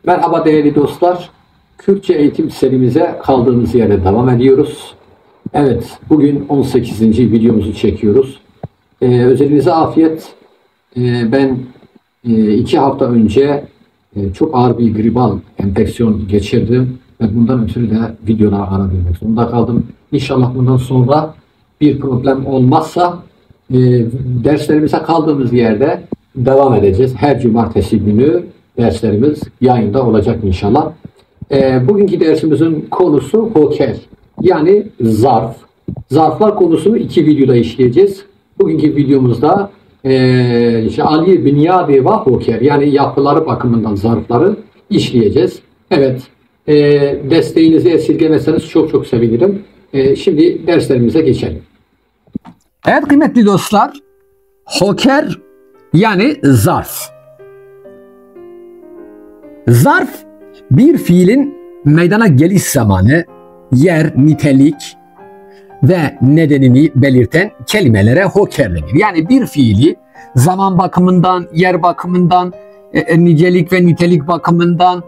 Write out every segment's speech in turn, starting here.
Merhaba değerli dostlar. Kürtçe eğitim serimize kaldığımız yerde devam ediyoruz. Evet, bugün 18. videomuzu çekiyoruz. Özelinize afiyet. Ben 2 hafta önce çok ağır bir gribal enfeksiyon geçirdim. Ve bundan ötürü de videolara ara vermek zorunda kaldım. İnşallah bundan sonra bir problem olmazsa derslerimize kaldığımız yerde devam edeceğiz. Her cumartesi günü derslerimiz yayında olacak inşallah. Bugünkü dersimizin konusu hoker. Yani zarf. Zarflar konusunu 2 videoda işleyeceğiz. Bugünkü videomuzda Ali Binyadi ve hoker yani yapıları bakımından zarfları işleyeceğiz. Evet, desteğinizi esirgemezseniz çok sevinirim. Şimdi derslerimize geçelim. Evet kıymetli dostlar, hoker yani zarf. Zarf bir fiilin meydana geliş zamanı, yer, nitelik ve nedenini belirten kelimelere hoker denir. Yani bir fiili zaman bakımından, yer bakımından, nicelik ve nitelik bakımından,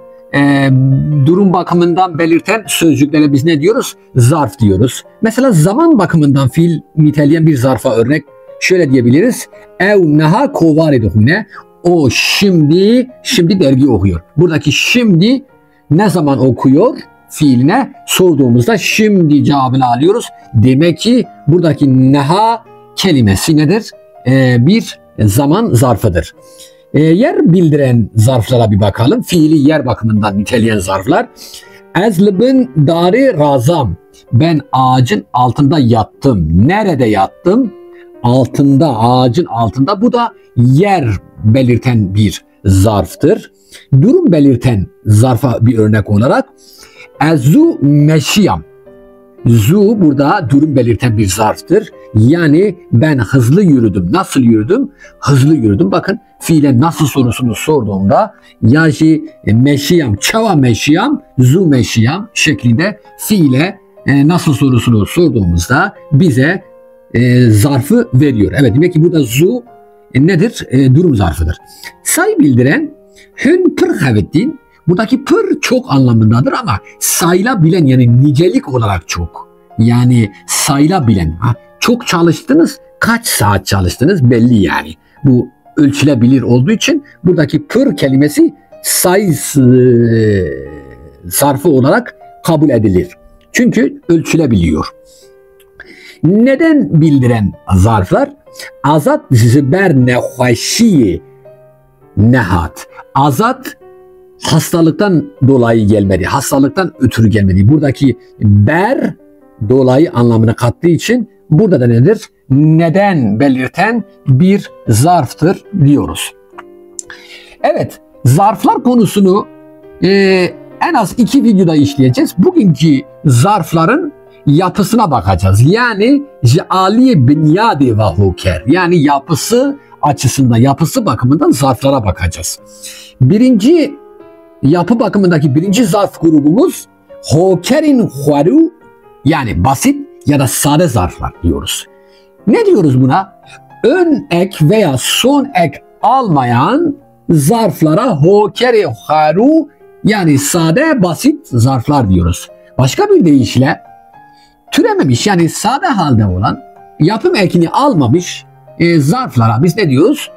durum bakımından belirten sözcüklere biz ne diyoruz? Zarf diyoruz. Mesela zaman bakımından fiil niteleyen bir zarfa örnek şöyle diyebiliriz. Ev neha kovari dokuine. O şimdi dergi okuyor. Buradaki şimdi ne zaman okuyor fiiline sorduğumuzda şimdi cevabını alıyoruz. Demek ki buradaki neha kelimesi nedir? Bir zaman zarfıdır. Yer bildiren zarflara bir bakalım. Fiili yer bakımından niteleyen zarflar. Ezlibin dari razam. Ben ağacın altında yattım. Nerede yattım? Altında, ağacın altında. Bu da yer belirten bir zarftır. Durum belirten zarfa bir örnek olarak ezu meşiyam. Zu burada durum belirten bir zarftır. Yani ben hızlı yürüdüm. Nasıl yürüdüm? Hızlı yürüdüm. Bakın fiile nasıl sorusunu sorduğumda yaji meşiyam, çava meşiyam, zu meşiyam şeklinde fiile nasıl sorusunu sorduğumuzda bize zarfı veriyor. Evet, demek ki burada zu nedir? Durum zarfıdır. Say bildiren hün pır havettin. Buradaki pır çok anlamındadır ama sayılabilen yani nicelik olarak çok. Yani sayılabilen. Çok çalıştınız, kaç saat çalıştınız belli yani. Bu ölçülebilir olduğu için buradaki pır kelimesi sayı zarfı olarak kabul edilir. Çünkü ölçülebiliyor. Neden bildiren zarflar? Azat ziber nehaşi nehat. Azat hastalıktan dolayı gelmedi. Hastalıktan ötürü gelmedi. Buradaki ber dolayı anlamını kattığı için burada da nedir? Neden belirten bir zarftır diyoruz. Evet, zarflar konusunu en az 2 videoda işleyeceğiz. Bugünkü zarfların yapısına bakacağız. Yani Ali Binyadi ve hoker. Yani yapısı açısından, yapısı bakımından zarflara bakacağız. Birinci yapı bakımındaki birinci zarf grubumuz hokerin huaru yani basit ya da sade zarflar diyoruz. Ne diyoruz buna? Ön ek veya son ek almayan zarflara hokeri huaru yani sade basit zarflar diyoruz. Başka bir deyişle türememiş yani sade halde olan yapım ekini almamış zarflara biz ne diyoruz?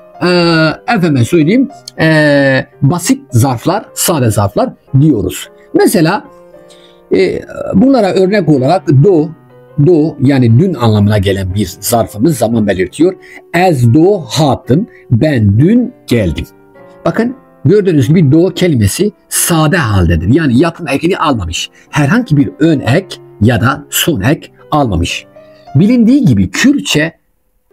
Efendime söyleyeyim basit zarflar, sade zarflar diyoruz. Mesela bunlara örnek olarak do yani dün anlamına gelen bir zarfımız zaman belirtiyor. Ez do hattım ben dün geldim. Bakın gördüğünüz gibi do kelimesi sade haldedir. Yani yapım ekini almamış. Herhangi bir ön ek ya da son ek almamış. Bilindiği gibi Kürtçe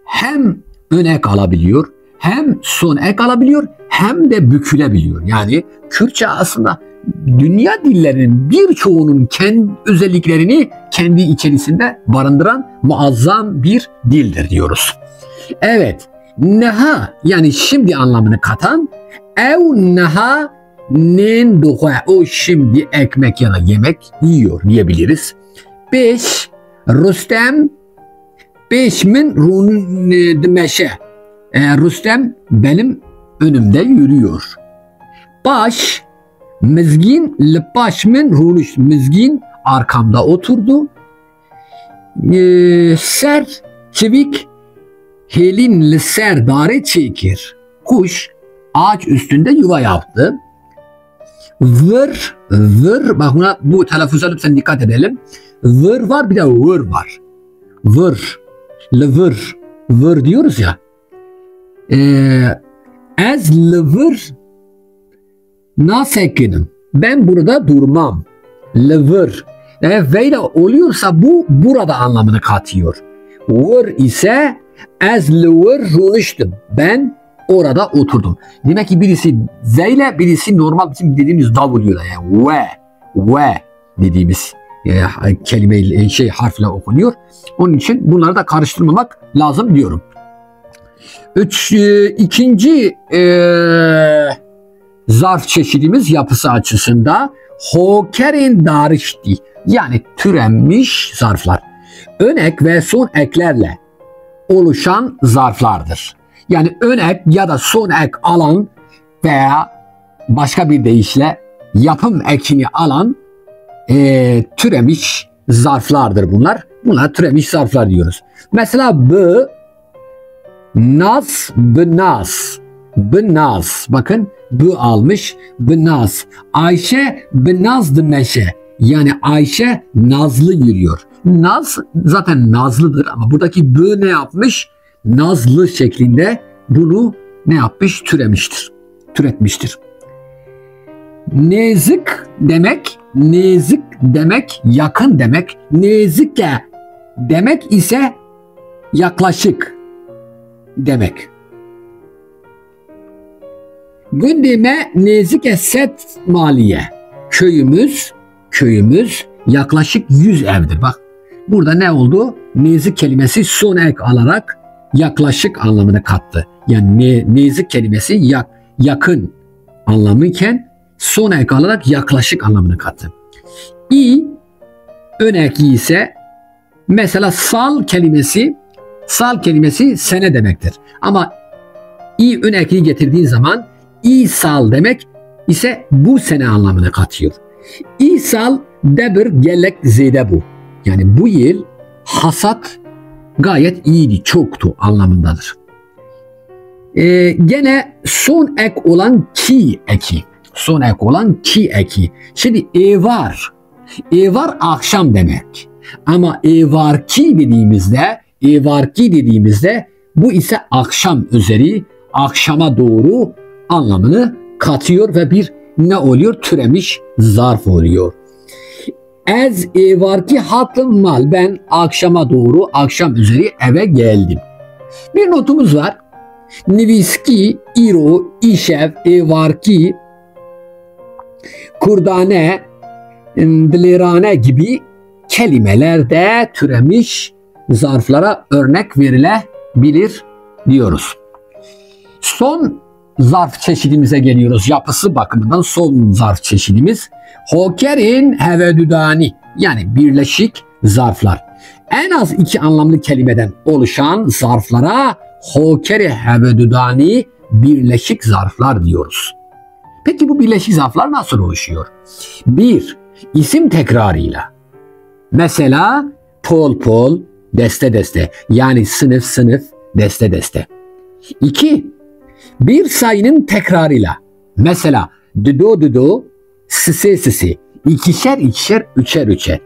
hem ön ek alabiliyor, hem son ek alabiliyor, hem de bükülebiliyor. Yani Kürtçe aslında dünya dillerinin birçoğunun kendi özelliklerini kendi içerisinde barındıran muazzam bir dildir diyoruz. Evet, neha yani şimdi anlamını katan ev neha nen doğa o şimdi ekmek ya da yemek yiyor diyebiliriz. 5 Rüstem 5 min run demeşe. Rüstem benim önümde yürüyor. Baş Mizgin li paş min rûnişt. Mizgin arkamda oturdu. Ser çivik helin li ser dare çekir. Kuş ağaç üstünde yuva yaptı. Vır, bak buna, bu telaffuza lütfen dikkat edelim. Vır var, bir de vır var. Vır, vır diyoruz ya. Ez vır nasekinim. Ben burada durmam. Vır. Böyle oluyorsa bu burada anlamını katıyor. Vır ise ez vır rûniştim. Ben orada oturdum. Demek ki birisi Z ile, birisi normal bizim dediğimiz W ile, yani ve dediğimiz kelime harfle okunuyor. Onun için bunları da karıştırmamak lazım diyorum. İkinci zarf çeşidimiz yapısı açısında hokerin darişti, yani türenmiş zarflar. Ön ek ve son eklerle oluşan zarflardır. Yani ön ek ya da son ek alan veya başka bir deyişle yapım ekini alan türemiş zarflardır bunlar. Bunlar türemiş zarflar diyoruz. Mesela naz, bnaz. Bnaz. Bakın bu almış. Bnaz. Ayşe bnazdı meşe. Yani Ayşe nazlı yürüyor. Naz zaten nazlıdır ama buradaki bu ne yapmış? Nazlı şeklinde bunu ne yapmış? Türetmiştir. Nezik demek yakın demek. Nezike demek ise yaklaşık demek. Gündeme nezike set maliye. Köyümüz yaklaşık 100 evdir. Bak burada ne oldu? Nezik kelimesi son ek alarak yaklaşık anlamını kattı. Yani nezik kelimesi yakın anlamıyken son ek alarak yaklaşık anlamını kattı. Ön eki ise mesela sal kelimesi sene demektir. Ama ön ekini getirdiğin zaman sal demek ise bu sene anlamını katıyor. Sal debir gelek zede bu. Yani bu yıl hasat gayet iyiydi, çoktu anlamındadır. Gene son ek olan ki eki. Şimdi evar akşam demek. Ama evarki dediğimizde bu ise akşam üzeri, akşama doğru anlamını katıyor ve bir ne oluyor? Türemiş zarf oluyor. Ez evarki hatım mal. Ben akşama doğru, akşam üzeri eve geldim. Bir notumuz var. Niviski, iro, işev, evarki, kurdane, dilirane gibi kelimelerde türemiş zarflara örnek verilebilir diyoruz. Son zarf çeşidimize geliyoruz. Yapısı bakımından son zarf çeşidimiz hokerin hevedüdani, yani birleşik zarflar. En az iki anlamlı kelimeden oluşan zarflara hokeri hevedüdani birleşik zarflar diyoruz. Peki bu birleşik zarflar nasıl oluşuyor? 1. İsim tekrarıyla. Mesela pol, deste, yani sınıf, deste. 2. Bir sayının tekrarıyla. Mesela düdo, sise, ikişer, üçer.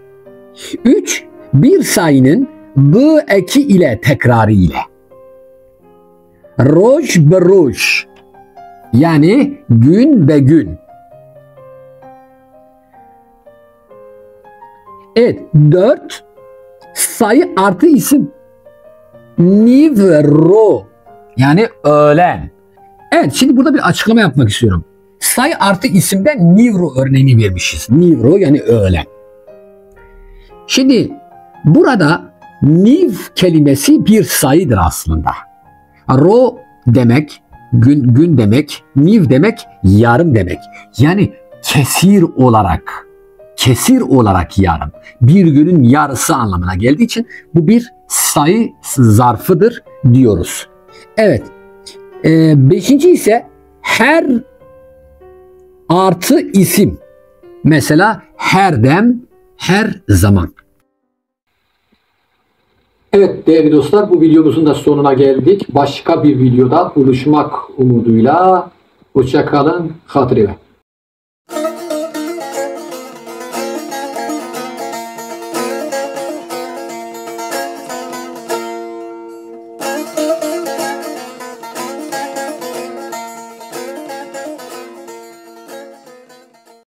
3. Bir sayının bu eki ile tekrarı ile. Roj be roj, yani gün be gün. Evet, 4. Sayı artı isim. Nivro, yani öğlen. Evet, şimdi burada bir açıklama yapmak istiyorum. Sayı artı isimden nivro örneğini vermişiz. Nivro yani öğlen. Şimdi burada niv kelimesi bir sayıdır aslında. Ro demek gün demek, niv demek yarım demek. Yani kesir olarak yarım. Bir günün yarısı anlamına geldiği için bu bir sayı zarfıdır diyoruz. Evet. 5. ise her artı isim. Mesela her dem, her zaman. Evet değerli dostlar, bu videomuzun da sonuna geldik. Başka bir videoda buluşmak umuduyla hoşça kalın, hatırlayın.